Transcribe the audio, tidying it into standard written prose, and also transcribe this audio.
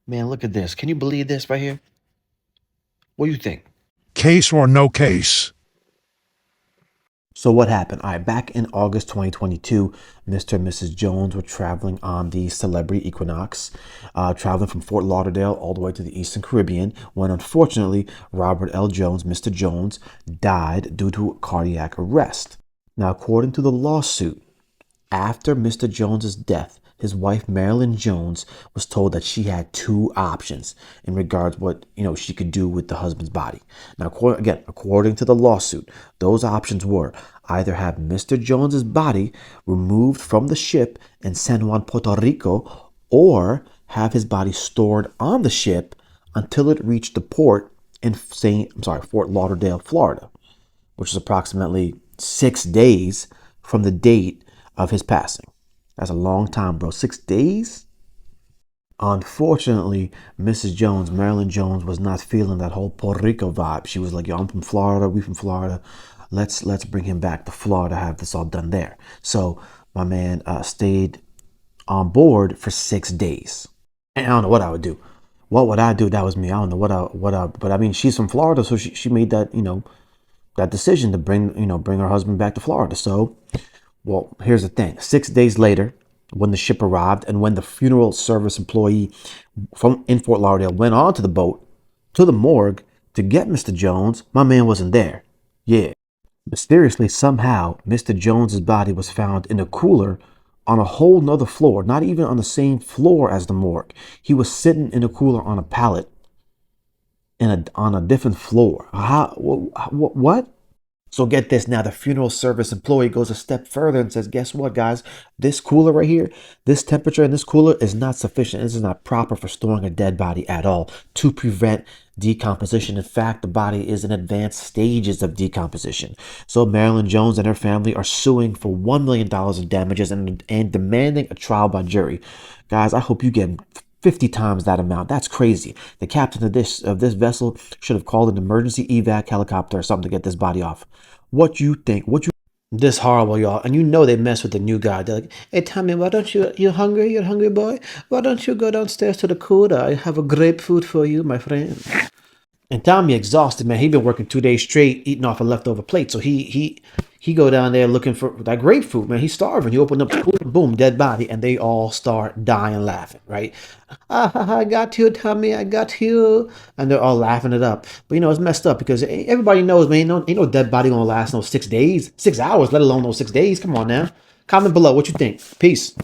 Man, look at this. Can you believe this right here? What do you think? Case or no case? So what happened? All right, back in August 2022, Mr. and Mrs. Jones were traveling on the Celebrity Equinox, traveling from Fort Lauderdale all the way to the Eastern Caribbean, when unfortunately Robert L. Jones, Mr. Jones, died due to cardiac arrest. Now, according to the lawsuit, after Mr. Jones's death, his wife Marilyn Jones was told that she had two options in regards what she could do with the husband's body. Now, according to the lawsuit, those options were either have Mr. Jones's body removed from the ship in San Juan, Puerto Rico, or have his body stored on the ship until it reached the port in Fort Lauderdale, Florida, which is approximately 6 days from the date of his passing. That's a long time, bro. 6 days? Unfortunately, Mrs. Jones, Marilyn Jones, was not feeling that whole Puerto Rico vibe. She was like, yo, I'm from Florida. We from Florida. Let's bring him back to Florida, have this all done there. So my man stayed on board for 6 days. And I don't know what I would do. What would I do? That was me. I don't know but I mean, she's from Florida, so she made that, that decision to bring her husband back to Florida. So, well, here's the thing. 6 days later, when the ship arrived and when the funeral service employee from in Fort Lauderdale went onto the boat to the morgue to get Mr. Jones, my man wasn't there. Yeah. Mysteriously, somehow, Mr. Jones's body was found in a cooler on a whole nother floor, not even on the same floor as the morgue. He was sitting in a cooler on a pallet on a different floor. What? So get this now, the funeral service employee goes a step further and says, guess what, guys? This cooler right here, this temperature in this cooler is not sufficient. This is not proper for storing a dead body at all to prevent decomposition. In fact, the body is in advanced stages of decomposition. So Marilyn Jones and her family are suing for $1 million in damages and demanding a trial by jury. Guys, I hope you get 50 times that amount. That's crazy. The captain of this vessel should have called an emergency evac helicopter or something to get this body off. What you think? This horrible, y'all. And they mess with the new guy. They're like, hey, Tommy, why don't you hungry? You're a hungry boy? Why don't you go downstairs to the cooler? I have a grapefruit for you, my friend. And Tommy exhausted, man. He been working 2 days straight, eating off a leftover plate. So he go down there looking for that grapefruit, man. He's starving. He opened up the cooler, boom, dead body, and they all start dying laughing, right? I got you, Tommy. I got you, and they're all laughing it up. But it's messed up because everybody knows, man. Ain't no dead body gonna last no 6 days, 6 hours, let alone no 6 days. Come on now. Comment below what you think. Peace.